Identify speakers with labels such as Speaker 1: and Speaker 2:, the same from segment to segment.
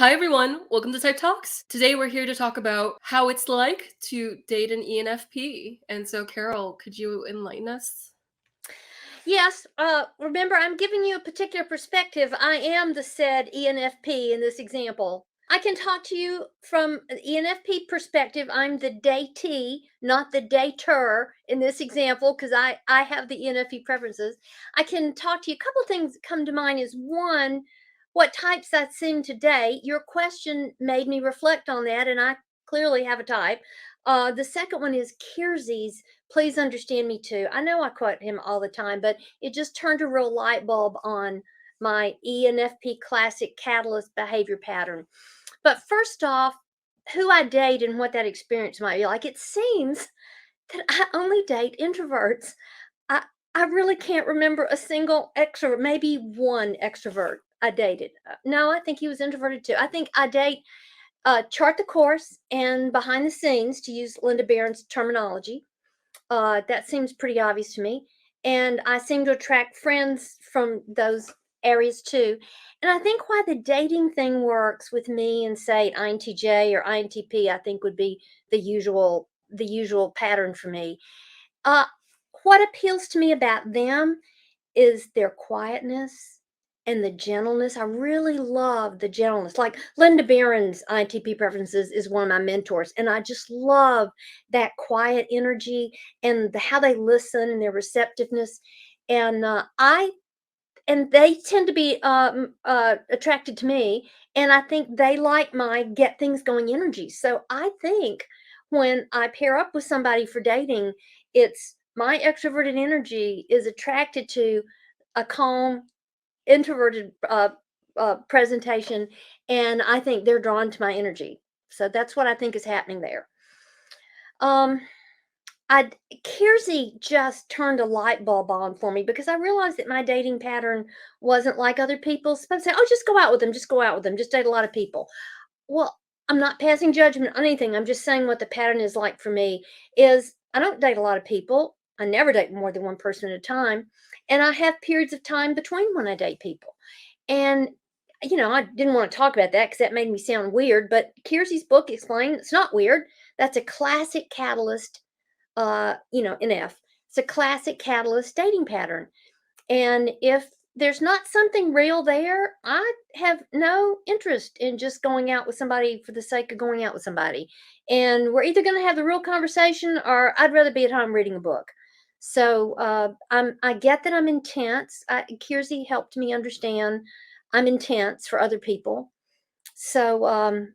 Speaker 1: Hi everyone, welcome to Type Talks. Today we're here to talk about how it's like to date an ENFP. And so, Carol, could you enlighten us?
Speaker 2: Yes, remember, I'm giving you a particular perspective. I am the said ENFP in this example. I can talk to you from an ENFP perspective. I'm the datee, not the dater in this example, because I have the ENFP preferences. I can talk to you. A couple things come to mind is one, what types I seem to date. Your question made me reflect on that, and I clearly have a type. The second one is Kiersey's Please Understand Me Too. I know I quote him all the time, but it just turned a real light bulb on my ENFP classic catalyst behavior pattern. But first off, who I date and what that experience might be like. It seems that I only date introverts. I I really can't remember a single extrovert, maybe one extrovert I dated. No, I think he was introverted too. I think I date chart the course and behind the scenes, to use Linda Barron's terminology. That seems pretty obvious to me. And I seem to attract friends from those areas too. And I think why the dating thing works with me and say INTJ or INTP, I think would be the usual pattern for me. Uh, what appeals to me about them is their quietness and the gentleness. I really love the gentleness. Like Linda Barron's INTP preferences is one of my mentors, and I just love that quiet energy and how they listen and their receptiveness. And they tend to be attracted to me, and I think they like my get things going energy. So I think when I pair up with somebody for dating, it's my extroverted energy is attracted to a calm, introverted presentation, and I think they're drawn to my energy. So that's what I think is happening there. Um, I Kiersey just turned a light bulb on for me because I realized that my dating pattern wasn't like other people's. Some say, "Oh, just go out with them, just go out with them, just date a lot of people." Well, I'm not passing judgment on anything. I'm just saying what the pattern is like for me is I don't date a lot of people. I never date more than one person at a time, and I have periods of time between when I date people. And I didn't want to talk about that because that made me sound weird. But Kiersey's book explained it's not weird. That's a classic catalyst in F. It's a classic catalyst dating pattern. And if there's not something real there, I have no interest in just going out with somebody for the sake of going out with somebody. And we're either going to have the real conversation or I'd rather be at home reading a book. So I get that I'm intense. Kiersey helped me understand I'm intense for other people. So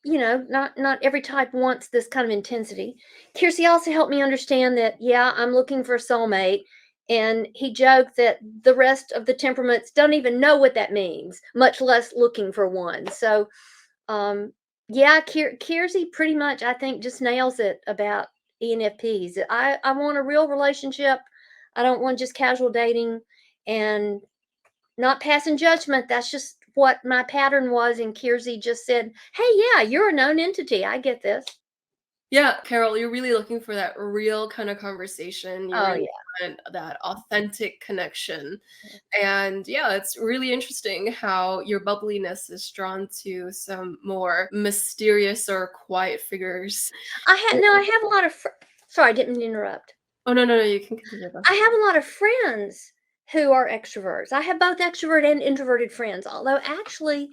Speaker 2: not every type wants this kind of intensity. Kiersey also helped me understand that, yeah, I'm looking for a soulmate. And he joked that the rest of the temperaments don't even know what that means, much less looking for one. So, yeah, Kiersey pretty much, I think, just nails it about ENFPs. I want a real relationship. I don't want just casual dating. And not passing judgment. That's just what my pattern was. And Kiersey just said, "Hey, yeah, you're a known entity. I get this."
Speaker 1: Yeah, Carol, you're really looking for that real kind of conversation. You
Speaker 2: Oh,
Speaker 1: really
Speaker 2: yeah.
Speaker 1: want that authentic connection. And yeah, it's really interesting how your bubbliness is drawn to some more mysterious or quiet figures.
Speaker 2: I have a lot of, sorry, I didn't mean to interrupt.
Speaker 1: Oh, no, no, no, you can continue though.
Speaker 2: I have a lot of friends who are extroverts. I have both extrovert and introverted friends, although actually,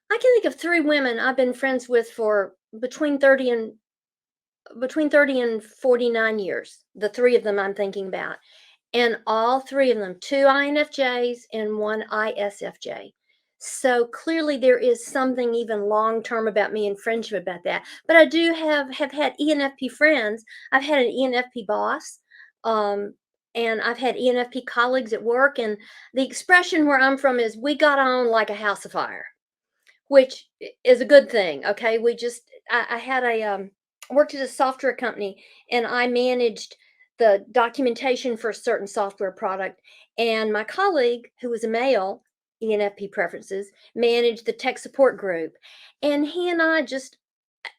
Speaker 2: I can think of three women I've been friends with for between 30 and 49 years. The three of them I'm thinking about. And all three of them, two INFJs and one ISFJ. So clearly there is something even long term about me and friendship about that. But I do have had ENFP friends. I've had an ENFP boss. Um, and I've had ENFP colleagues at work. And the expression where I'm from is we got on like a house of fire, which is a good thing. Okay. I had worked at a software company and I managed the documentation for a certain software product. And my colleague, who was a male, ENFP preferences, managed the tech support group. And he and I just,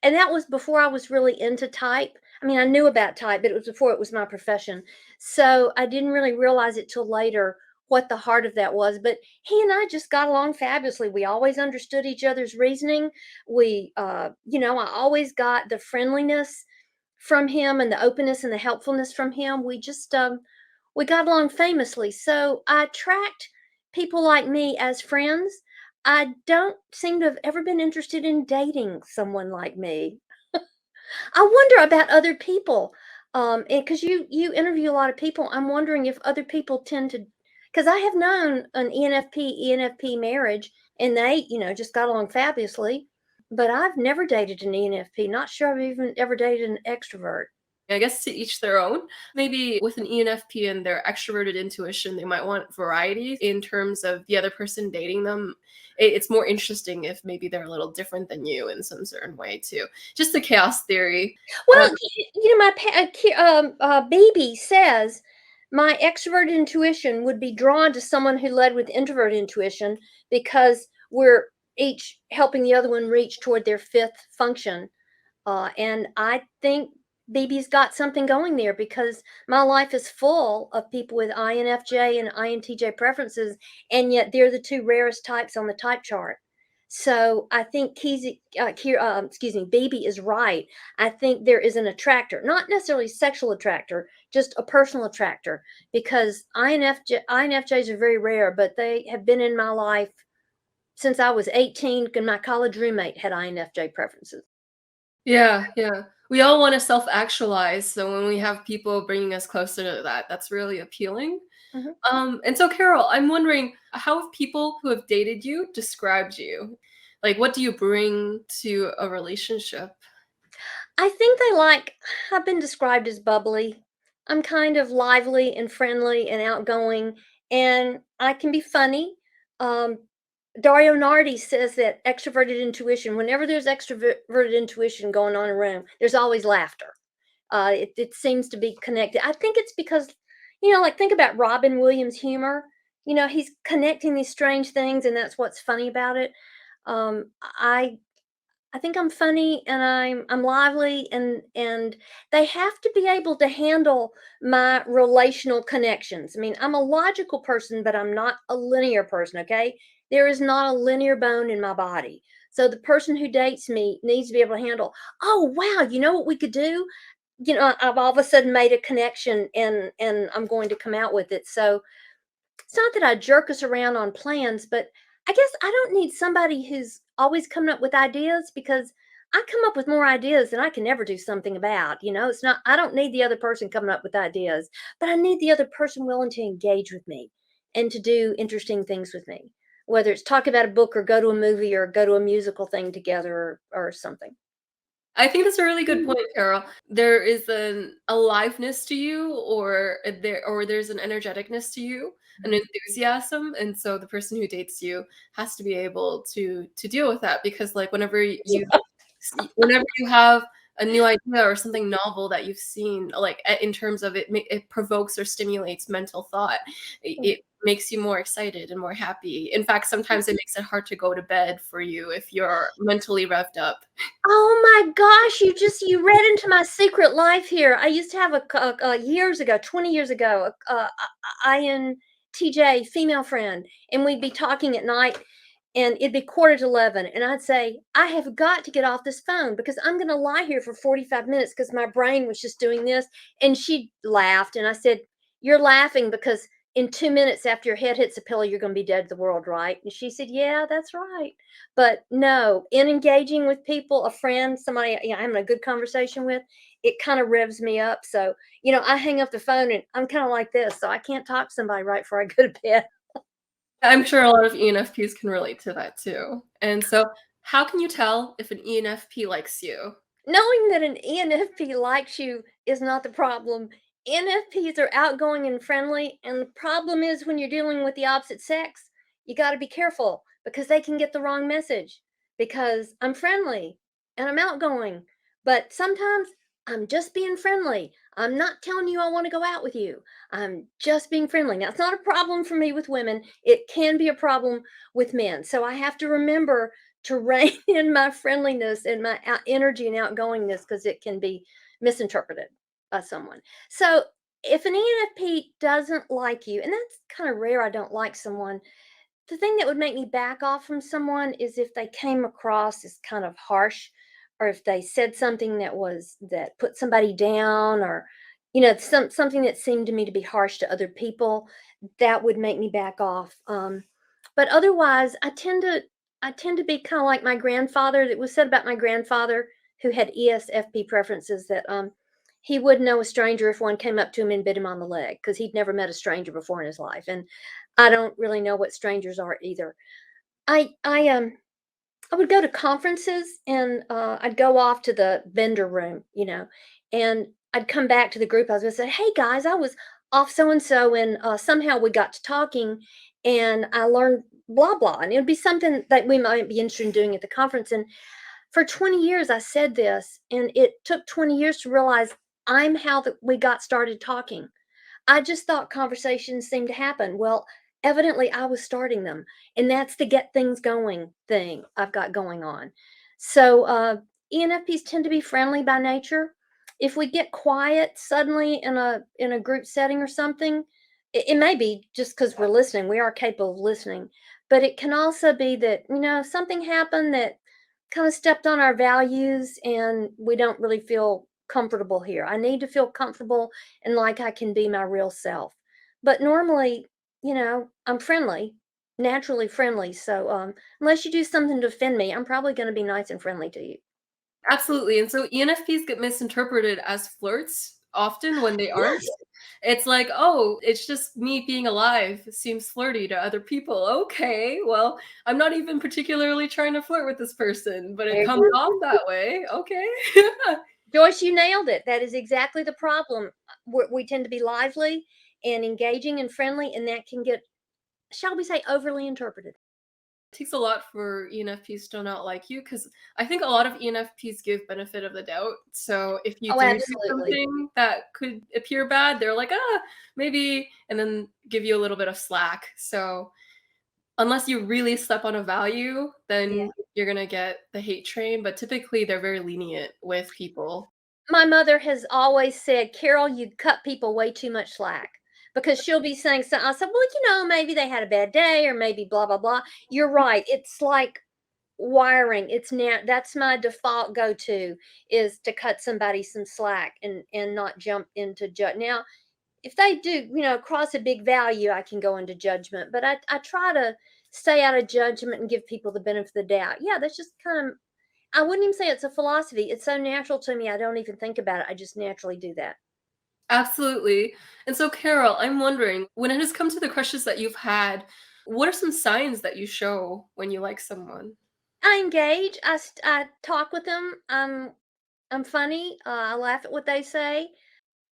Speaker 2: and that was before I was really into type. I mean, I knew about type, but it was before it was my profession. So I didn't really realize it till later. what the heart of that was, but he and I just got along fabulously. We always understood each other's reasoning. I always got the friendliness from him and the openness and the helpfulness from him. We got along famously. So I attract people like me as friends. I don't seem to have ever been interested in dating someone like me. I wonder about other people, and because you interview a lot of people, I'm wondering if other people tend to. Because I have known an ENFP marriage, and they just got along fabulously. But I've never dated an ENFP. Not sure I've even ever dated an extrovert.
Speaker 1: I guess to each their own. Maybe with an ENFP and their extroverted intuition, they might want variety in terms of the other person dating them. It's more interesting if maybe they're a little different than you in some certain way too. Just the chaos theory.
Speaker 2: Well, baby says my extrovert intuition would be drawn to someone who led with introvert intuition because we're each helping the other one reach toward their fifth function. And I think BB's got something going there because my life is full of people with INFJ and INTJ preferences, and yet they're the two rarest types on the type chart. So I think BB is right. I think there is an attractor, not necessarily sexual attractor, just a personal attractor, because INFJs are very rare, but they have been in my life since I was 18, and my college roommate had INFJ preferences.
Speaker 1: Yeah, yeah. We all want to self-actualize, so when we have people bringing us closer to that, that's really appealing.
Speaker 2: Mhm.
Speaker 1: And so Carol, I'm wondering, how have people who have dated you described you? Like, what do you bring to a relationship?
Speaker 2: I think I've been described as bubbly. I'm kind of lively and friendly and outgoing, and I can be funny. Um, Dario Nardi says that extroverted intuition, whenever there's extroverted intuition going on in a room, there's always laughter. It seems to be connected. I think it's because, like think about Robin Williams' humor. He's connecting these strange things, and that's what's funny about it. I I think I'm funny and I'm lively, and they have to be able to handle my relational connections. I mean, I'm a logical person, but I'm not a linear person, okay? There is not a linear bone in my body. So the person who dates me needs to be able to handle, "Oh, wow, you know what we could do?" I've all of a sudden made a connection, and I'm going to come out with it. So it's not that I jerk us around on plans, but I guess I don't need somebody who's always coming up with ideas because I come up with more ideas than I can ever do something about. It's not, I don't need the other person coming up with ideas, but I need the other person willing to engage with me and to do interesting things with me, whether it's talk about a book or go to a movie or go to a musical thing together or something.
Speaker 1: I think that's a really good point, Carol. There is an aliveness to you, or there's an energeticness to you, an enthusiasm, and so the person who dates you has to be able to deal with that because, like, whenever you have a new idea or something novel that you've seen, like in terms of it provokes or stimulates mental thought. It makes you more excited and more happy. In fact, sometimes it makes it hard to go to bed for you if you're mentally revved up.
Speaker 2: Oh my gosh, you read into my secret life here. I used to have years ago, 20 years ago, INTJ female friend, and we'd be talking at night, and it'd be quarter to 11, and I'd say, "I have got to get off this phone because I'm going to lie here for 45 minutes because my brain was just doing this." And she laughed, and I said, "You're laughing because in 2 minutes after your head hits the pillow, you're going to be dead to the world, right?" And she said, "Yeah, that's right." But no, in engaging with people, a friend, somebody I'm having a good conversation with, it kind of revs me up. So, I hang up the phone and I'm kind of like this. So I can't talk to somebody right before I go to bed.
Speaker 1: I'm sure a lot of ENFPs can relate to that too. And so, how can you tell if an ENFP likes you?
Speaker 2: Knowing that an ENFP likes you is not the problem. ENFPs are outgoing and friendly, and the problem is when you're dealing with the opposite sex, you got to be careful because they can get the wrong message. Because I'm friendly and I'm outgoing, but sometimes I'm just being friendly. I'm not telling you I want to go out with you. I'm just being friendly. Now, it's not a problem for me with women, it can be a problem with men. So I have to remember to rein in my friendliness and my energy and outgoingness because it can be misinterpreted by someone. So if an ENFP doesn't like you, and that's kind of rare, I don't like someone. The thing that would make me back off from someone is if they came across as kind of harsh, or if they said something that put somebody down, or something that seemed to me to be harsh to other people. That would make me back off. But otherwise, I tend to be kind of like my grandfather. It was said about my grandfather, who had ESFP preferences, that he wouldn't know a stranger if one came up to him and bit him on the leg, because he'd never met a stranger before in his life. And I don't really know what strangers are either. I would go to conferences, and I'd go off to the vendor room, and I'd come back to the group. I was going to say, "Hey guys, I was off so and so, and somehow we got to talking, and I learned blah blah." And it would be something that we might be interested in doing at the conference. And for 20 years, I said this, and it took 20 years to realize I'm how that we got started talking. I just thought conversations seemed to happen. Well, evidently I was starting them. And that's the get things going thing I've got going on. So ENFPs tend to be friendly by nature. If we get quiet suddenly in a group setting or something, it may be just because we're listening. We are capable of listening. But it can also be that, something happened that kind of stepped on our values, and we don't really feel comfortable here. I need to feel comfortable and like I can be my real self. But normally, I'm friendly, naturally friendly. So unless you do something to offend me, I'm probably going to be nice and friendly to you.
Speaker 1: Absolutely, and so ENFPs get misinterpreted as flirts often when they aren't.
Speaker 2: Yes,
Speaker 1: It's like, "Oh, it's just me being alive seems flirty to other people. Okay, well, I'm not even particularly trying to flirt with this person, but it
Speaker 2: there
Speaker 1: comes
Speaker 2: you
Speaker 1: off
Speaker 2: go.
Speaker 1: that way. Okay."
Speaker 2: Joyce, you nailed it. That is exactly the problem. We tend to be lively and engaging and friendly, and that can get, shall we say, overly interpreted.
Speaker 1: Takes a lot for ENFPs to not like you because I think a lot of ENFPs give benefit of the doubt. So if you
Speaker 2: Oh,
Speaker 1: do do
Speaker 2: absolutely.
Speaker 1: something that could appear bad, they're like, "Ah, maybe," and then give you a little bit of slack. So unless you really step on a value,
Speaker 2: Yeah.
Speaker 1: then you're gonna get the hate train, but typically they're very lenient with people.
Speaker 2: My mother has always said, "Carol, you cut people way too much slack." Because she'll be saying something. I said, "Well, maybe they had a bad day, or maybe blah blah blah." You're right. It's like wiring. It's now that's my default go-to, is to cut somebody some slack and not jump into judge. Now, if they do, cross a big value, I can go into judgment. But I try to stay out of judgment and give people the benefit of the doubt. Yeah, that's just kind of, I wouldn't even say it's a philosophy. It's so natural to me. I don't even think about it. I just naturally do that.
Speaker 1: Absolutely. And so, Carol, I'm wondering, when it has come to the crushes that you've had, what are some signs that you show when you like someone?
Speaker 2: I engage. I talk with them. I'm funny. I laugh at what they say.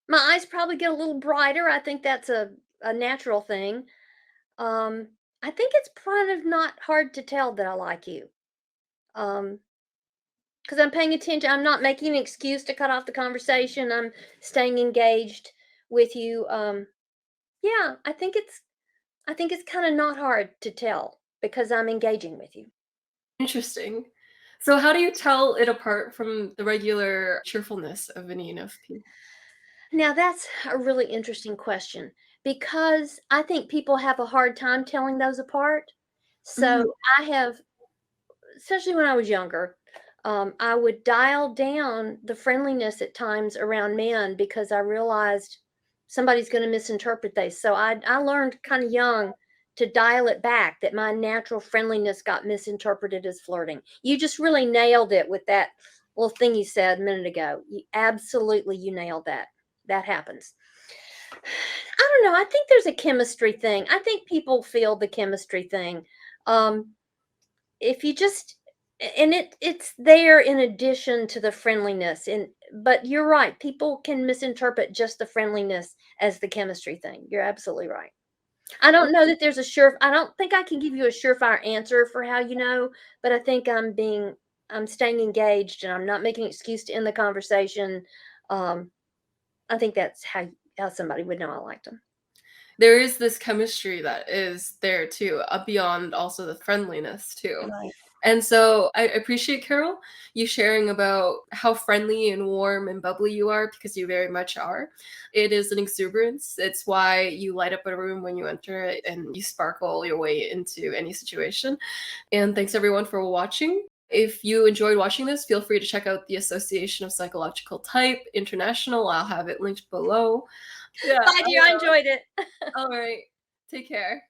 Speaker 2: My eyes probably get a little brighter. I think that's a natural thing. Um, I think it's kind of not hard to tell that I like you. Because I'm paying attention. I'm not making an excuse to cut off the conversation. I'm staying engaged with you. Yeah, I think it's kind of not hard to tell because I'm engaging with you.
Speaker 1: Interesting. So, how do you tell it apart from the regular cheerfulness of an ENFP?
Speaker 2: Now that's a really interesting question, because I think people have a hard time telling those apart.
Speaker 1: Mm,
Speaker 2: So I have, especially when I was younger, I would dial down the friendliness at times around men because I realized somebody's going to misinterpret this. So I learned kind of young to dial it back, that my natural friendliness got misinterpreted as flirting. You just really nailed it with that little thing you said a minute ago. You nailed that. That happens. I don't know. I think there's a chemistry thing. I think people feel the chemistry thing. Um, if you just and it's there in addition to the friendliness, and but you're right, people can misinterpret just the friendliness as the chemistry thing. You're absolutely right. I don't know that there's I don't think I can give you a surefire answer for how but I think I'm staying engaged, and I'm not making an excuse to end the conversation. um I think that's how somebody would know I liked them.
Speaker 1: there is this chemistry that is there too, beyond also the friendliness too.
Speaker 2: Right.
Speaker 1: And so I appreciate, Carol, you sharing about how friendly and warm and bubbly you are, because you very much are. It is an exuberance. It's why you light up a room when you enter it and you sparkle your way into any situation. And thanks everyone for watching. If you enjoyed watching this, feel free to check out the Association of Psychological Type International. I'll have it linked below. Yeah.
Speaker 2: Bye, dear. I enjoyed it.
Speaker 1: All right. Take care.